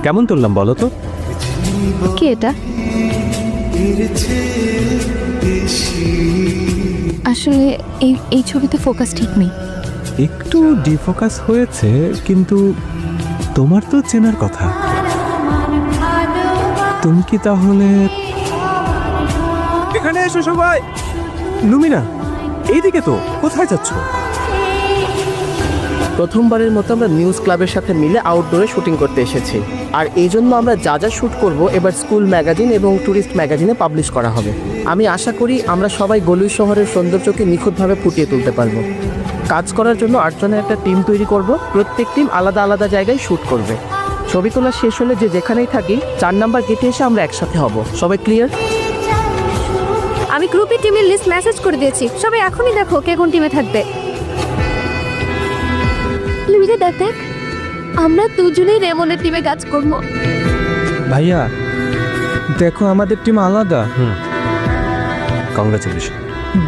কেমন তুললাম বলো তো? কি এটা? আসলে এই ছবিতে ফোকাস ঠিক নেই। একটু ডিফোকাস হয়েছে, কিন্তু তোমার তো চেনার কথা। তুমি কি তাহলে এখানে এসো সবাই? লুমিনা, এইদিকে তো। কোথায় যাচ্ছ? প্রথমবারের মতো আমরা নিউজ ক্লাবের সাথে মিলে আউটডোরে শুটিং করতে এসেছি, আর এই জন্য আমরা যা যা শ্যুট করব এবার স্কুল ম্যাগাজিন এবং ট্যুরিস্ট ম্যাগাজিনে পাবলিশ করা হবে। আমি আশা করি আমরা সবাই গলুই শহরের সৌন্দর্যকে নিখুঁতভাবে ফুটিয়ে তুলতে পারবো। কাজ করার জন্য 8 জনের একটা টিম তৈরি করব। প্রত্যেক টিম আলাদা আলাদা জায়গায় শ্যুট করবে। ছবি তোলা শেষ হলে যে যেখানেই থাকি 4 নাম্বার গেটে এসে আমরা একসাথে হব। সবাই ক্লিয়ার? আমি গ্রুপে টিমের লিস্ট মেসেজ করে দিয়েছি, সবাই এখনই দেখো কে কোন টিমে থাকবে। লুমিনা দেখ, আমরা দুজনেই রেমনের টিমে কাজ করব। ভাইয়া দেখো, আমাদের টিম আলাদা। কংগ্রাচুলেশন।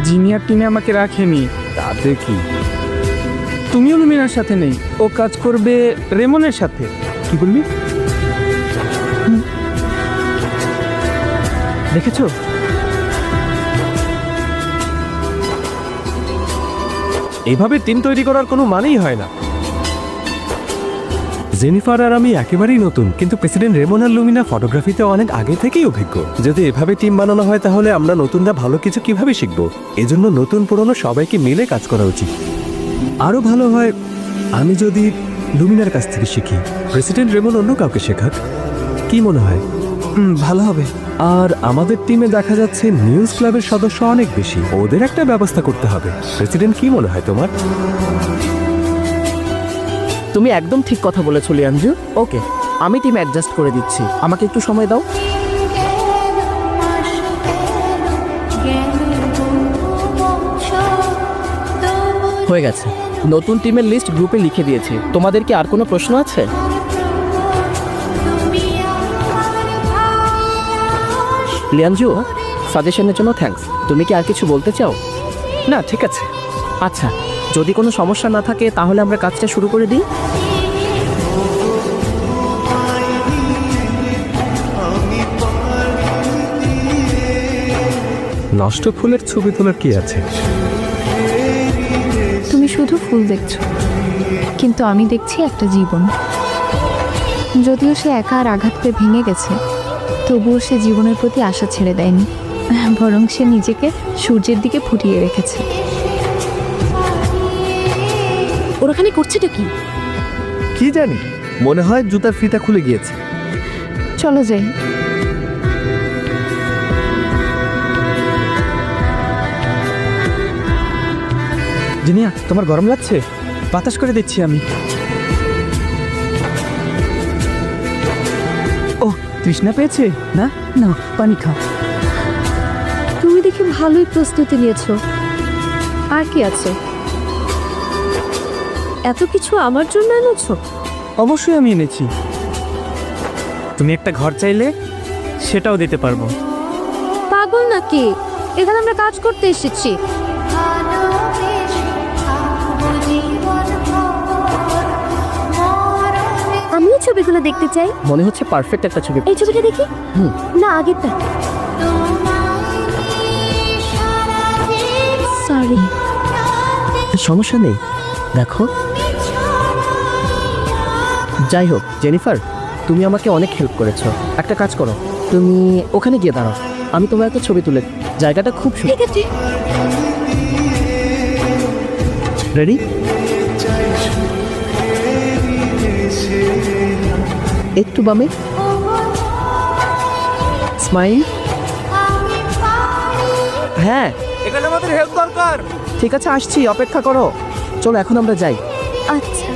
জিনিয়ার টিমে আমাকে রাখেনি। তাতে কি? তুমিও লুমিনার সাথে নেই, ও কাজ করবে রেমনের সাথে। কি বললি? দেখেছো? এইভাবে টিম তৈরি করার কোনো মানেই হয় না। জেনিফার আর আমি একেবারেই নতুন, কিন্তু প্রেসিডেন্ট রেমন আর লুমিনা ফটোগ্রাফিতে অনেক আগে থেকেই অভিজ্ঞ। যদি এভাবে টিম বানানো হয় তাহলে আমরা নতুনরা ভালো কিছু কিভাবে শিখবো? এজন্য নতুন পুরনো সবাইকে মিলে কাজ করা উচিত। আরো ভালো হয় আমি যদি লুমিনার কাছ থেকে শিখি, প্রেসিডেন্ট রেমন অন্য কাউকে শেখাক। কি মনে হয়? ভালো হবে। আর আমাদের টিমে দেখা যাচ্ছে নিউজ ক্লাবের সদস্য অনেক বেশি, ওদের একটা ব্যবস্থা করতে হবে। প্রেসিডেন্ট, কি মনে হয় তোমার? তুমি একদম ঠিক কথা বলেছো লিয়াঞ্জু। ওকে, আমি টিম অ্যাডজাস্ট করে দিচ্ছি, আমাকে একটু সময় দাও। হয়ে গেছে, নতুন টিমের লিস্ট গ্রুপে লিখে দিয়েছি। তোমাদের কি আর কোনো প্রশ্ন আছে? লিয়াঞ্জু, সাজেশনের জন্য থ্যাঙ্কস। তুমি কি আর কিছু বলতে চাও? না, ঠিক আছে। আচ্ছা, যদি কোনো সমস্যা না থাকে তাহলে আমরা কাজটা শুরু করে দিই। নষ্ট ফুলের ছবি তোলার কি আছে? তুমি শুধু ফুল দেখছো, কিন্তু আমি দেখছি একটা জীবন। যদিও সে একা আর আঘাত পেয়ে ভেঙে গেছে, তবুও সে জীবনের প্রতি আশা ছেড়ে দেয়নি, বরং সে নিজেকে সূর্যের দিকে ফুটিয়ে রেখেছে। ওখানে করছেটা কি? কি জানি, মনে হয় জুতার ফিতা খুলে গিয়েছে। চলো যাই। জিনিয়া, তোমার গরম লাগছে? বাতাস করে দিচ্ছি আমি। ও, তৃষ্ণা পেয়েছে না? না, পানি খাও। তুমি দেখি ভালোই প্রস্তুতি নিয়েছো। আর কি আছে? এত কিছু আমার জন্য এনেছো? অবশ্যই আমি এনেছি। তুমি একটা ঘর চাইলে সেটাও দিতে পারবো। পাগল নাকি? এখানে আমরা কাজ করতে এসেছি। আমিও ছবিগুলো দেখতে চাই। মনে হচ্ছে পারফেক্ট একটা ছবি। এই ছবিটা দেখি। না, আগেরটা। সরি। সমস্যা নেই, দেখো। যাই হোক জেনিফার, তুমি আমাকে অনেক হেল্প করেছো। একটা কাজ করো, তুমি ওখানে গিয়ে দাঁড়াও, আমি তোমার একটা ছবি তুলে। জায়গাটা খুব সুন্দর। ঠিক আছে। রেডি? একটু বামে, স্মাইল। হ্যাঁ, এখানে আমাদের হেল্প দরকার। ঠিক আছে, আসছি, অপেক্ষা করো। চলো এখন আমরা যাই। আচ্ছা।